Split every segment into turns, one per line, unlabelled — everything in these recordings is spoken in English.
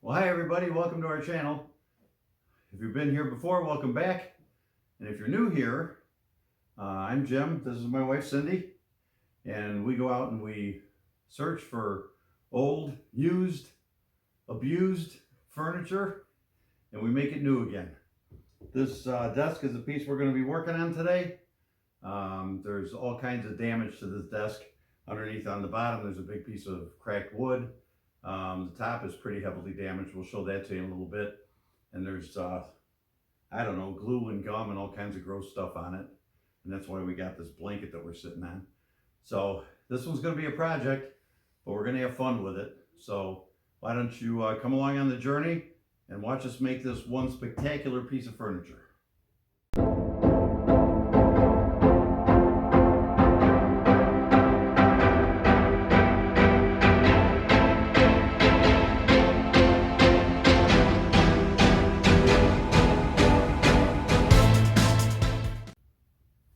Well, hi everybody, welcome to our channel. If you've been here before, welcome back. And if you're new here, I'm Jim, this is my wife Cindy, and we go out and we search for old, used, abused furniture, and we make it new again. This desk is a piece we're going to be working on today. There's all kinds of damage to this desk. Underneath on the bottom there's a big piece of cracked wood. The top is pretty heavily damaged. We'll show that to you in a little bit. And there's, I don't know, glue and gum and all kinds of gross stuff on it. And that's why we got this blanket that we're sitting on. So this one's going to be a project, but we're going to have fun with it. So why don't you come along on the journey and watch us make this one spectacular piece of furniture.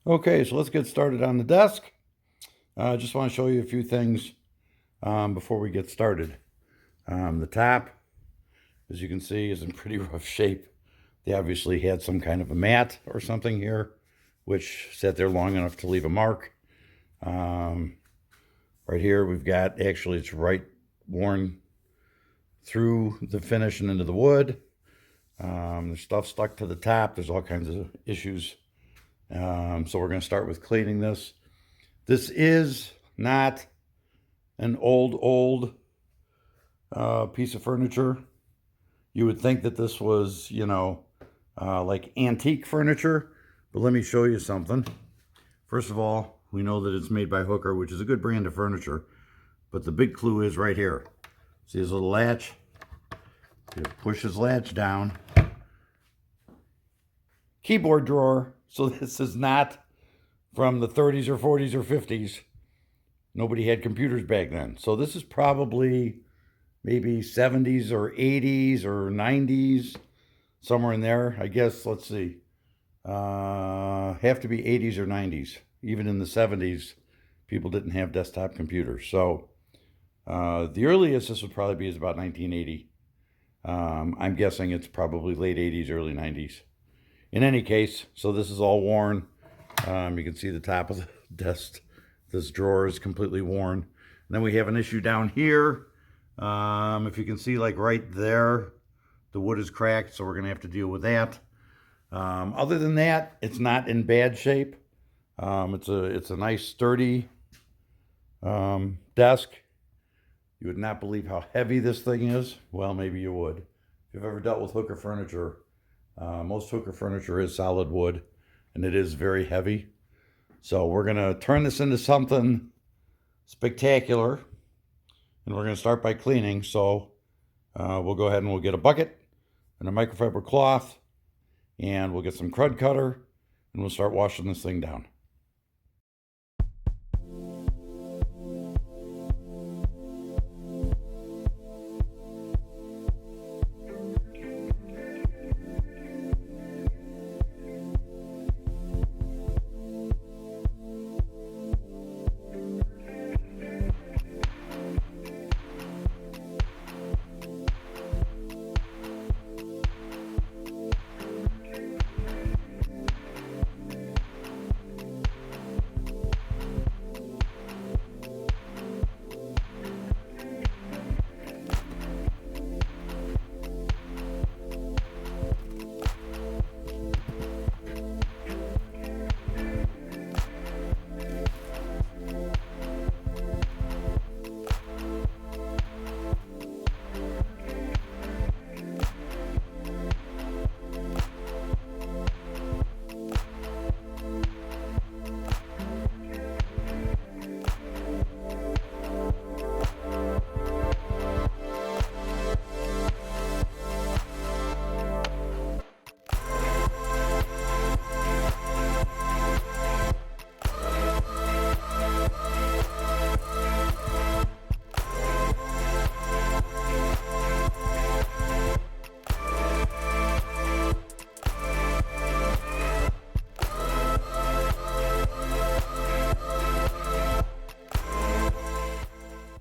Okay, so let's get started on the desk. I just want to show you a few things before we get started. The top, as you can see, is in pretty rough shape. They obviously had some kind of a mat or something here, which sat there long enough to leave a mark. Right here, we've got, actually it's right worn through the finish and into the wood. There's stuff stuck to the top. There's all kinds of issues. So we're going to start with cleaning this. This is not an old piece of furniture. You would think that this was, you know, like antique furniture, but let me show you something. First of all, we know that it's made by Hooker, which is a good brand of furniture, but the big clue is right here. See his little latch? You push his latch down. Keyboard drawer. So this is not from the 30s or 40s or 50s. Nobody had computers back then. So this is probably maybe 70s or 80s or 90s, somewhere in there. I guess, let's see, have to be 80s or 90s. Even in the 70s, people didn't have desktop computers. So the earliest this would probably be is about 1980. I'm guessing it's probably late 80s, early 90s. In any case, so this is all worn. You can see the top of the desk. This drawer is completely worn. And then we have an issue down here. If you can see, like right there, the wood is cracked, so we're going to have to deal with that. Other than that, it's not in bad shape. It's a nice, sturdy desk. You would not believe how heavy this thing is. Well, maybe you would. If you've ever dealt with Hooker furniture, most Hooker furniture is solid wood, and it is very heavy. So we're going to turn this into something spectacular, and we're going to start by cleaning. So we'll go ahead and we'll get a bucket and a microfiber cloth, and we'll get some crud cutter, and we'll start washing this thing down.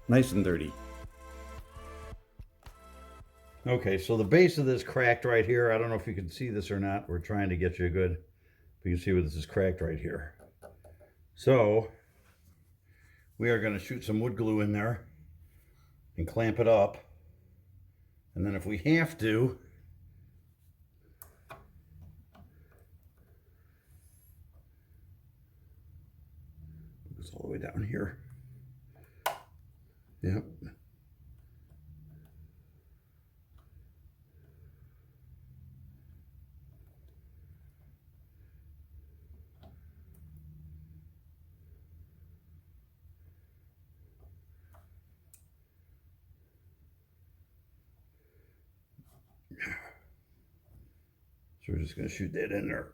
Nice and dirty. Okay, so the base of this cracked right here. I don't know if you can see this or not. We're trying to get you good. But you can see where this is cracked right here. So we are going to shoot some wood glue in there and clamp it up. And then if we have to, it's all the way down here. Yep. So we're just going to shoot that in there.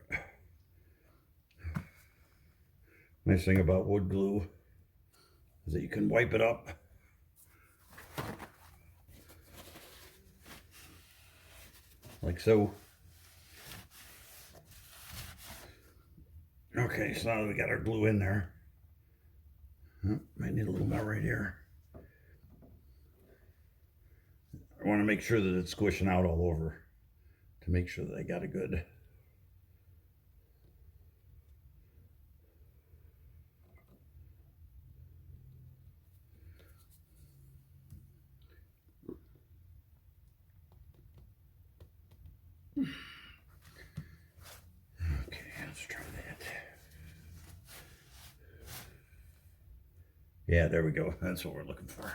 Nice thing about wood glue is that you can wipe it up. Like so. Okay, so now that we got our glue in there, might need a little more right here. I want to make sure that it's squishing out all over to make sure that I got it good. Okay, let's try that. Yeah, there we go. That's what we're looking for.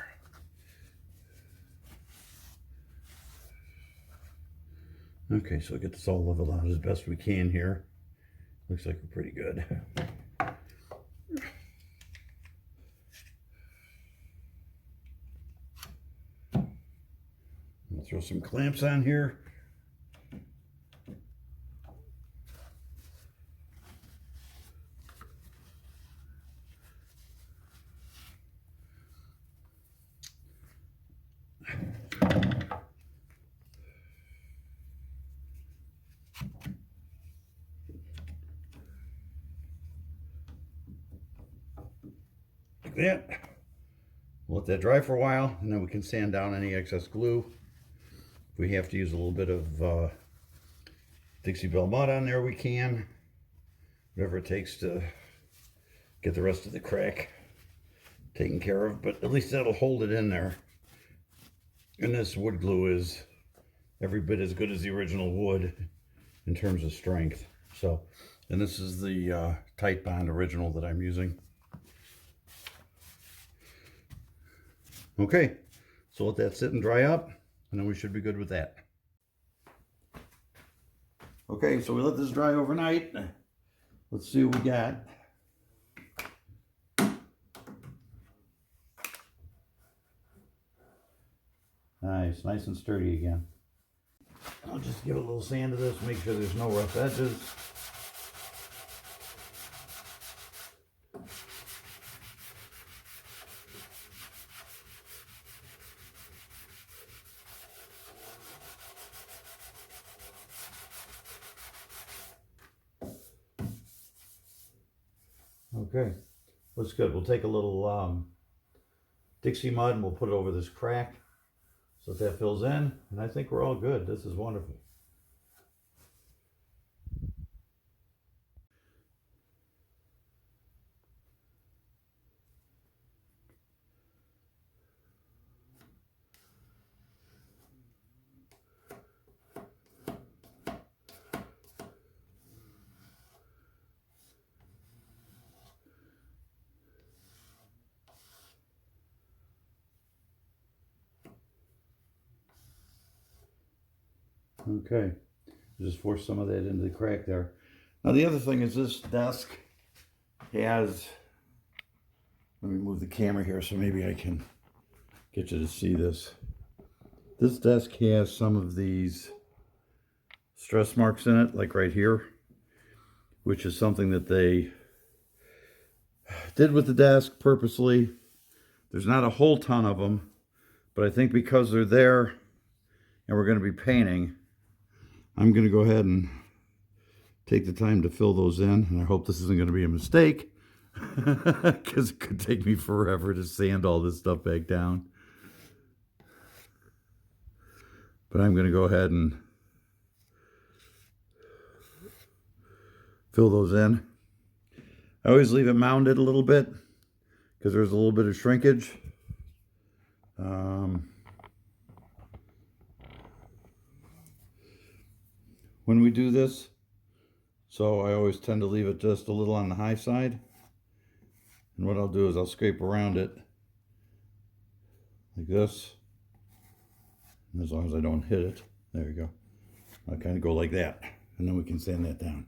Okay, so get this all leveled out as best we can here. Looks like we're pretty good. I'll throw some clamps on here. Like that. We'll let that dry for a while, and then we can sand down any excess glue. If we have to use a little bit of Dixie Belle Mud on there, we can. Whatever it takes to get the rest of the crack taken care of, but at least that'll hold it in there. And this wood glue is every bit as good as the original wood in terms of strength. So, and this is the Titebond original that I'm using. Okay, so let that sit and dry up, and then we should be good with that. Okay, so we let this dry overnight. Let's see what we got. Nice and sturdy again. I'll just give a little sand to this, make sure there's no rough edges. Okay, looks good. We'll take a little Dixie mud and we'll put it over this crack so that fills in, and I think we're all good. This is wonderful. Okay, just force some of that into the crack there. Now the other thing is this desk has, let me move the camera here so maybe I can get you to see this. This desk has some of these stress marks in it, like right here, which is something that they did with the desk purposely. There's not a whole ton of them, but I think because they're there and we're going to be painting, I'm going to go ahead and take the time to fill those in, and I hope this isn't going to be a mistake because it could take me forever to sand all this stuff back down. But I'm going to go ahead and fill those in. I always leave it mounded a little bit because there's a little bit of shrinkage. When we do this, so I always tend to leave it just a little on the high side. And what I'll do is I'll scrape around it like this. And as long as I don't hit it, there you go. I'll kind of go like that, and then we can sand that down.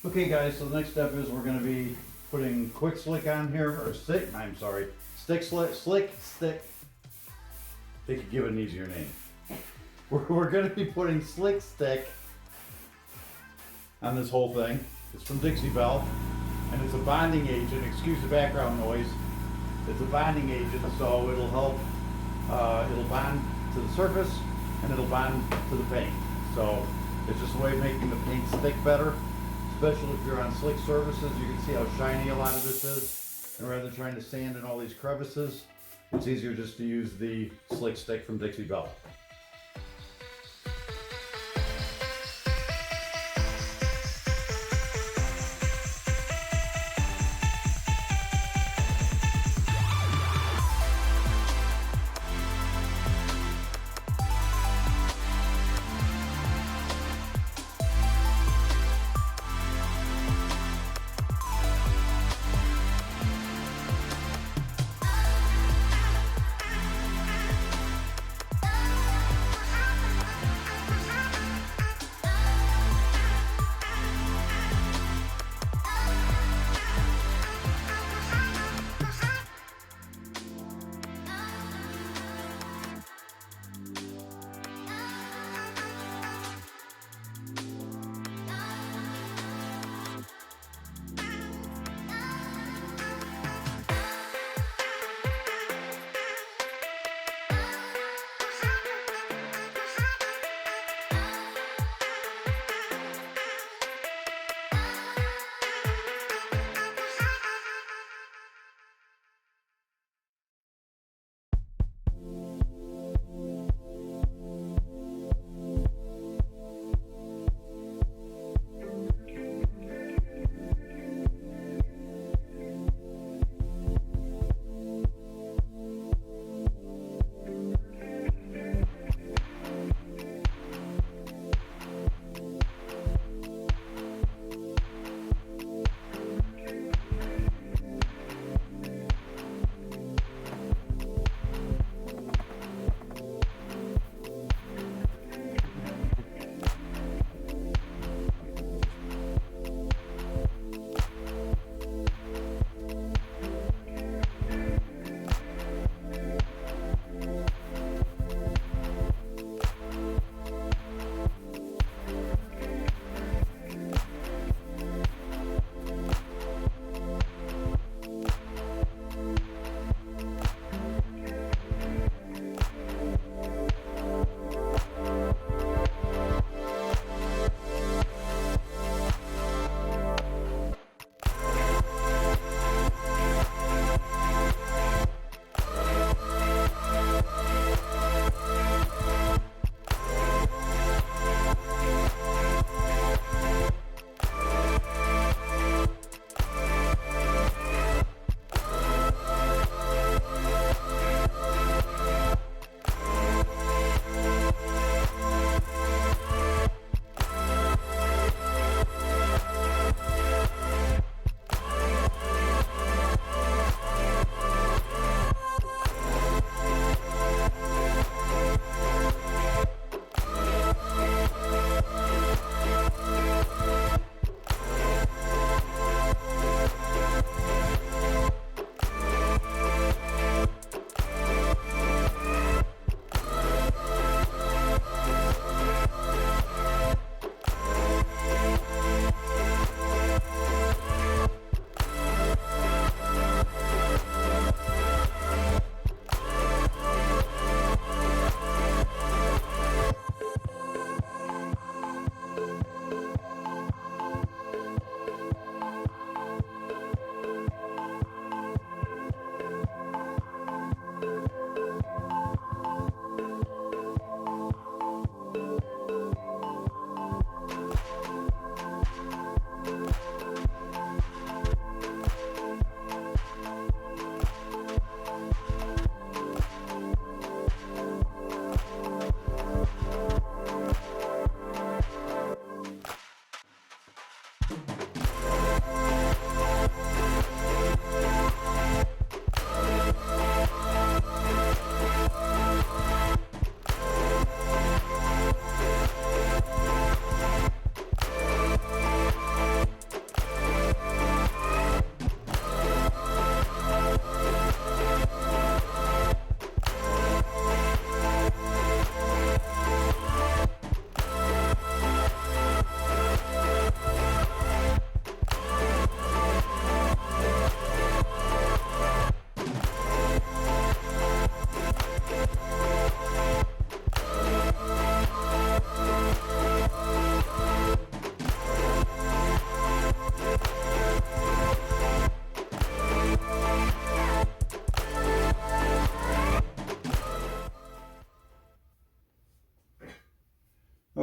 Okay guys, so the next step is we're going to be putting quick slick on here, or stick slick. They could give it an easier name. We're going to be putting slick stick on this whole thing. It's from Dixie Belle, and it's a bonding agent. Excuse the background noise. It's a bonding agent, so it'll help, it'll bond to the surface, and it'll bond to the paint. So it's just a way of making the paint stick better. Especially if you're on slick surfaces, you can see how shiny a lot of this is. And rather than trying to sand in all these crevices, it's easier just to use the slick stick from Dixie Belle.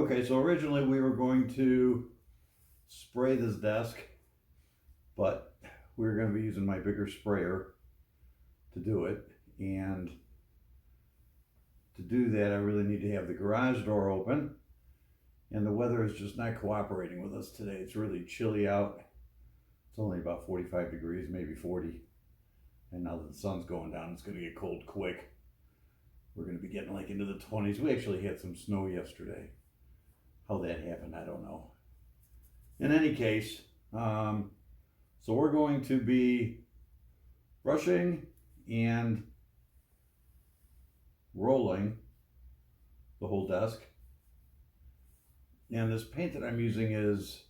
Okay, so originally we were going to spray this desk, but we were going to be using my bigger sprayer to do it. And to do that, I really need to have the garage door open. And the weather is just not cooperating with us today. It's really chilly out. It's only about 45 degrees, maybe 40. And now that the sun's going down, it's going to get cold quick. We're going to be getting like into the 20s. We actually had some snow yesterday. How that happened, I don't know. In any case, so we're going to be brushing and rolling the whole desk. And this paint that I'm using is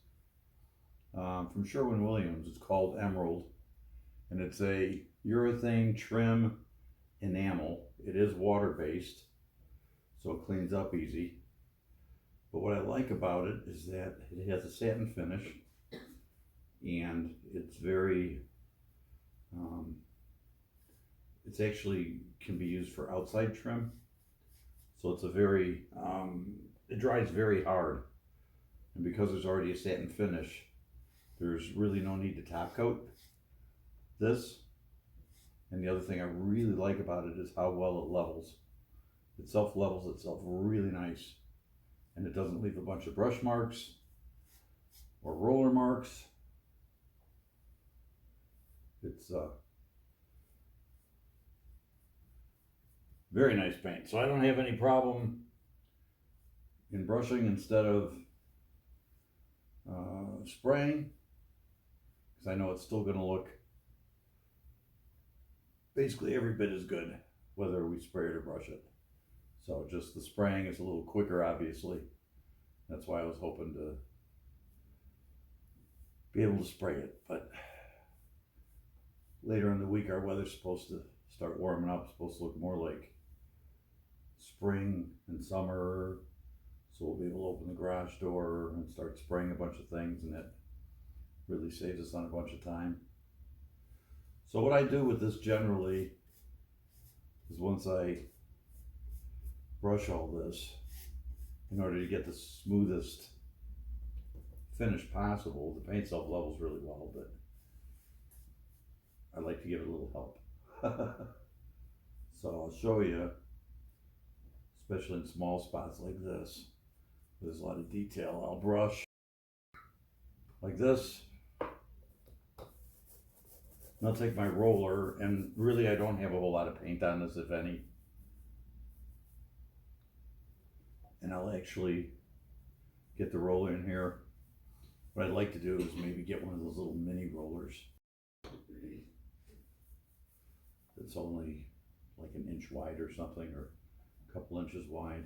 from Sherwin. It's called Emerald, and it's a urethane trim enamel. It is water-based, so it cleans up easy. But what I like about it is that it has a satin finish, and it's very, it's actually can be used for outside trim. So it's a very, it dries very hard. And because there's already a satin finish, there's really no need to top coat this. And the other thing I really like about it is how well it levels. It self-levels itself really nice. And it doesn't leave a bunch of brush marks or roller marks. It's very nice paint. So I don't have any problem in brushing instead of spraying, because I know it's still going to look basically every bit as good whether we spray it or brush it. So just the spraying is a little quicker, obviously. That's why I was hoping to be able to spray it. But later in the week, our weather's supposed to start warming up. It's supposed to look more like spring and summer. So we'll be able to open the garage door and start spraying a bunch of things, and that really saves us on a bunch of time. So what I do with this generally is once I brush all this, in order to get the smoothest finish possible, the paint self-levels really well, but I like to give it a little help. So I'll show you, especially in small spots like this, there's a lot of detail. I'll brush like this, and I'll take my roller, and really I don't have a whole lot of paint on this, if any. And I'll actually get the roller in here. What I'd like to do is maybe get one of those little mini rollers. It's only like an inch wide or something, or a couple inches wide.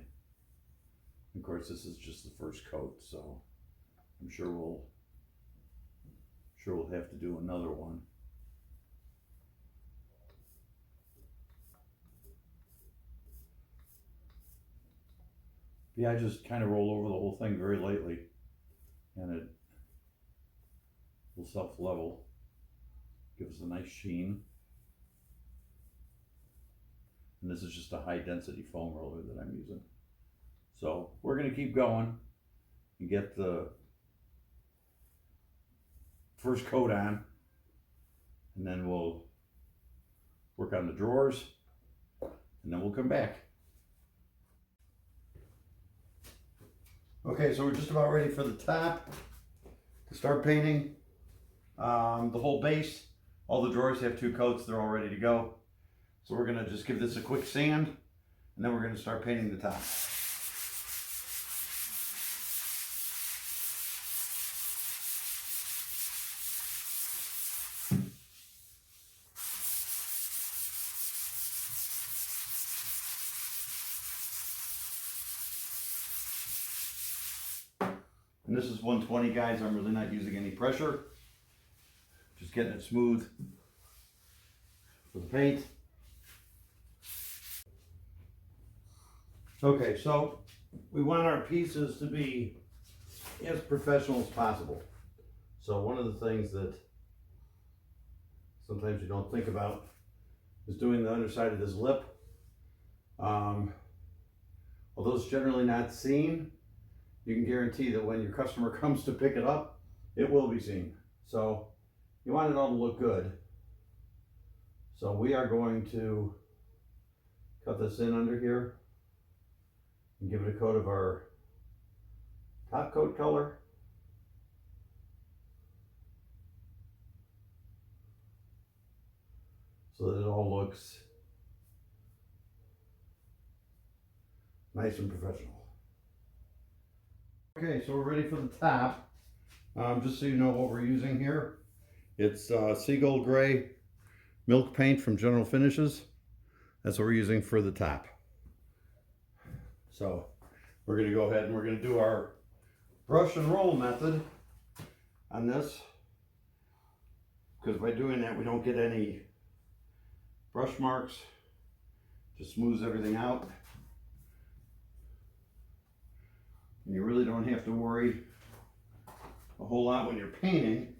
Of course, this is just the first coat, so I'm sure we'll have to do another one. Yeah, I just kind of roll over the whole thing very lightly, and it will self-level, give us a nice sheen. And this is just a high density foam roller that I'm using. So we're going to keep going and get the first coat on, and then we'll work on the drawers, and then we'll come back. Okay, so we're just about ready for the top to start painting. The whole base, all the drawers have 2 coats, they're all ready to go. So we're gonna just give this a quick sand, and then we're gonna start painting the top. And this is 120, guys. I'm really not using any pressure. Just getting it smooth for the paint. Okay, so we want our pieces to be as professional as possible. So one of the things that sometimes you don't think about is doing the underside of this lip. Although it's generally not seen, you can guarantee that when your customer comes to pick it up, it will be seen. So you want it all to look good. So we are going to cut this in under here and give it a coat of our top coat color. So that it all looks nice and professional. Okay, so we're ready for the top. Just so you know what we're using here, it's Seagull gray milk paint from General Finishes. That's what we're using for the top. So we're going to go ahead and we're going to do our brush and roll method on this, because by doing that we don't get any brush marks. Just smooths everything out, and you really don't have to worry a whole lot when you're painting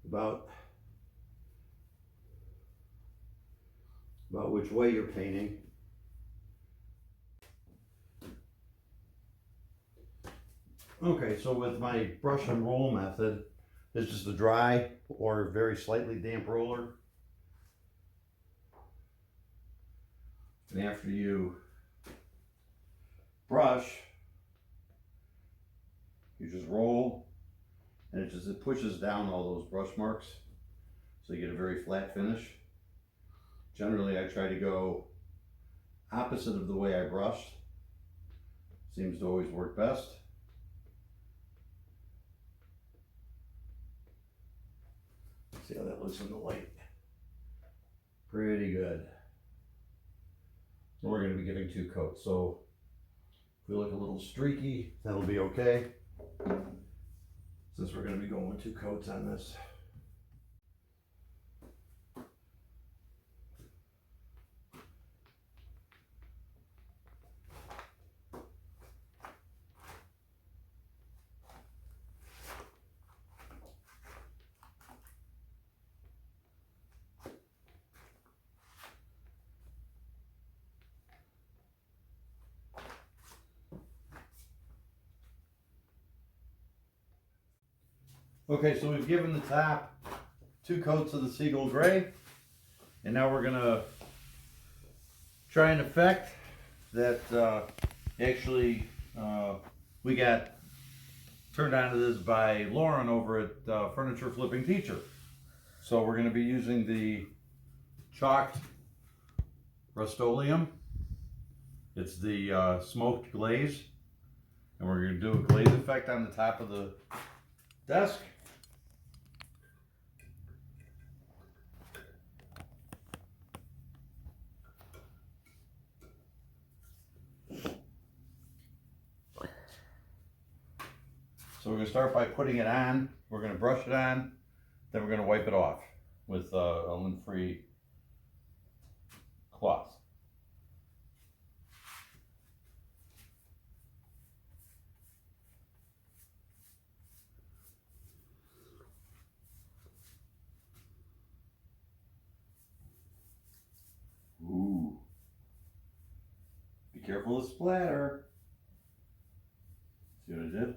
about which way you're painting. Okay, so with my brush and roll method, it's just a dry or very slightly damp roller. And after you brush, you just roll, and it pushes down all those brush marks, so you get a very flat finish. Generally, I try to go opposite of the way I brushed. Seems to always work best. See how that looks in the light. Pretty good. And we're going to be giving 2 coats, so if we look a little streaky, that'll be okay, since we're going to be going with 2 coats on this. Okay, so we've given the top 2 coats of the Seagull gray, and now we're gonna try an effect that actually we got turned on to this by Lauren over at Furniture Flipping Teacher. So we're gonna be using the chalked Rustoleum. It's the smoked glaze, and we're gonna do a glaze effect on the top of the desk. So we're going to start by putting it on. We're going to brush it on, then we're going to wipe it off with a lint-free cloth. Ooh. Be careful of the splatter. See what I did?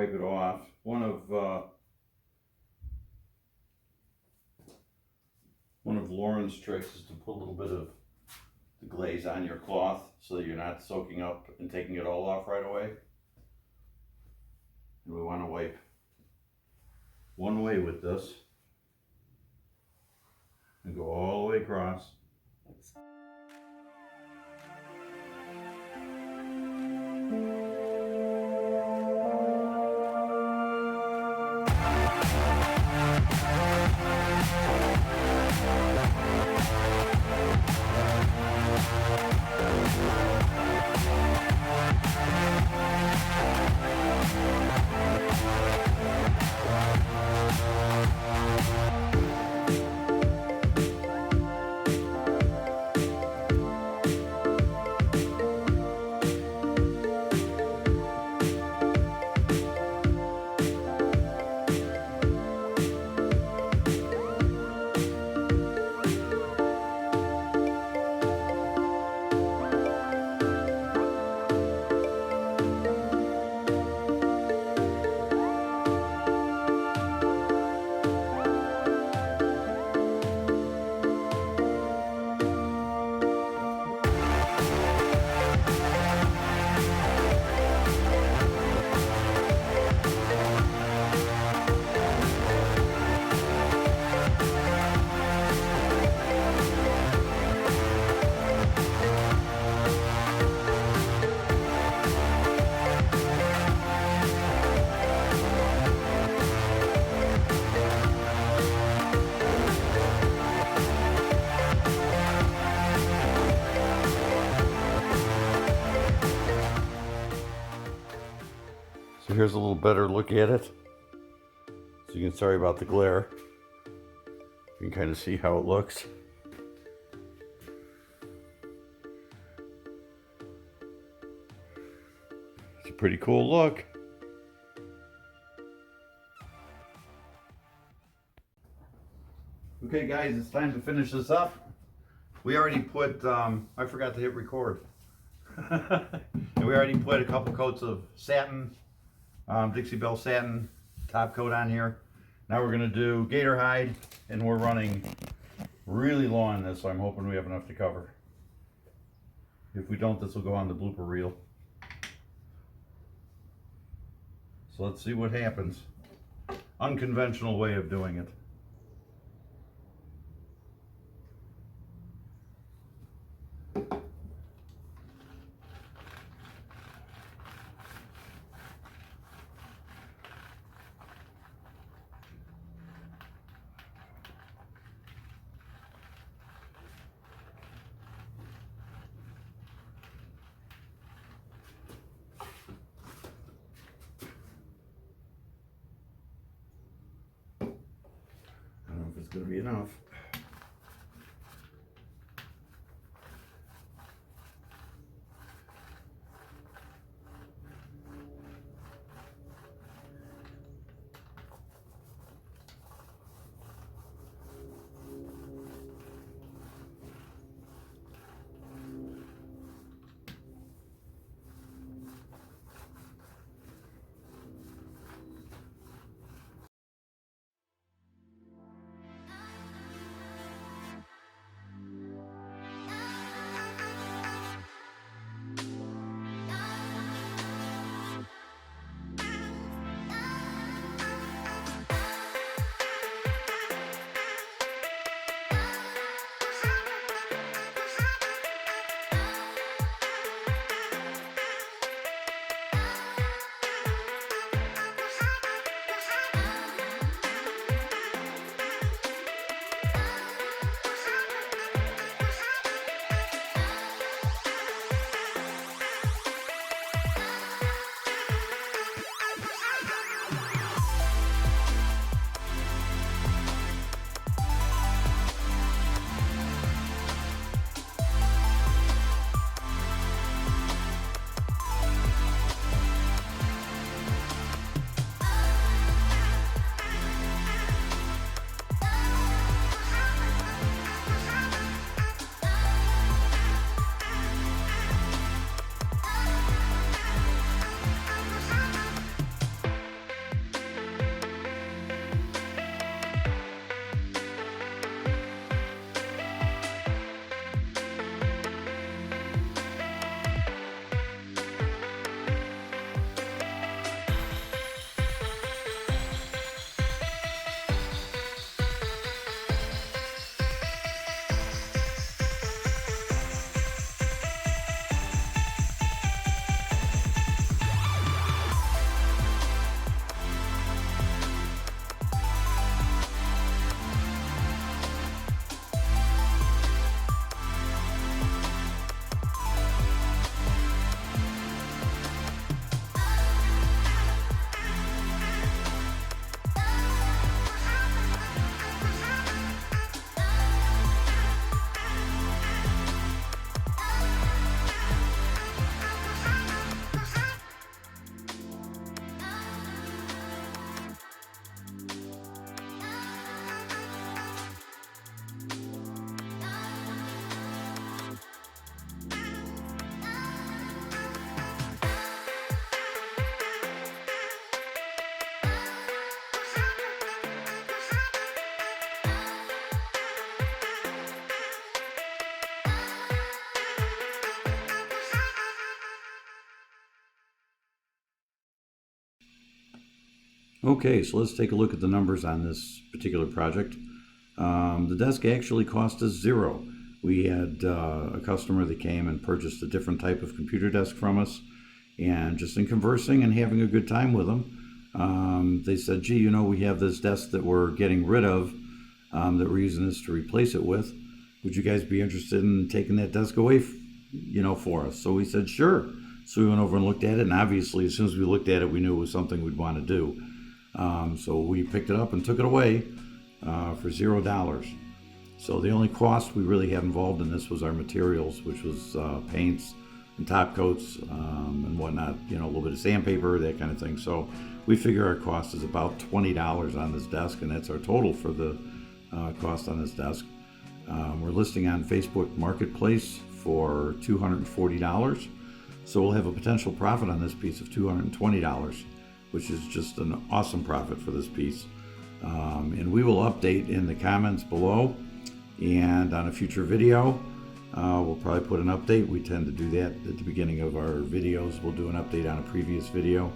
wipe it off. One of Lauren's tricks is to put a little bit of the glaze on your cloth so that you're not soaking up and taking it all off right away. And we want to wipe one way with this and go all the way across. So here's a little better look at it. So you can, sorry about the glare. You can kind of see how it looks. It's a pretty cool look. Okay guys, it's time to finish this up. We already put, I forgot to hit record. And we already put a couple coats of satin, Dixie Belle Satin top coat on here. Now we're gonna do Gator hide, and we're running really low on this, so I'm hoping we have enough to cover. If we don't, this will go on the blooper reel. So let's see what happens. Unconventional way of doing it. I don't know if it's going to be enough. Okay, so let's take a look at the numbers on this particular project. The desk actually cost us $0. We had a customer that came and purchased a different type of computer desk from us, and just in conversing and having a good time with them, they said, gee, you know, we have this desk that we're getting rid of, that we're using this to replace it with. Would you guys be interested in taking that desk away, for us? So we said, sure. So we went over and looked at it, and obviously as soon as we looked at it, we knew it was something we'd want to do. So we picked it up and took it away for $0. So the only cost we really had involved in this was our materials, which was paints and top coats and whatnot, a little bit of sandpaper, that kind of thing. So we figure our cost is about $20 on this desk, and that's our total for the cost on this desk. We're listing on Facebook Marketplace for $240. So we'll have a potential profit on this piece of $220, which is just an awesome profit for this piece. And we will update in the comments below, and on a future video we'll probably put an update. We tend to do that at the beginning of our videos. We'll do an update on a previous video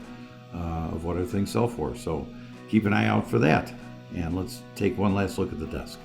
of what our things sell for. So keep an eye out for that, and let's take one last look at the desk.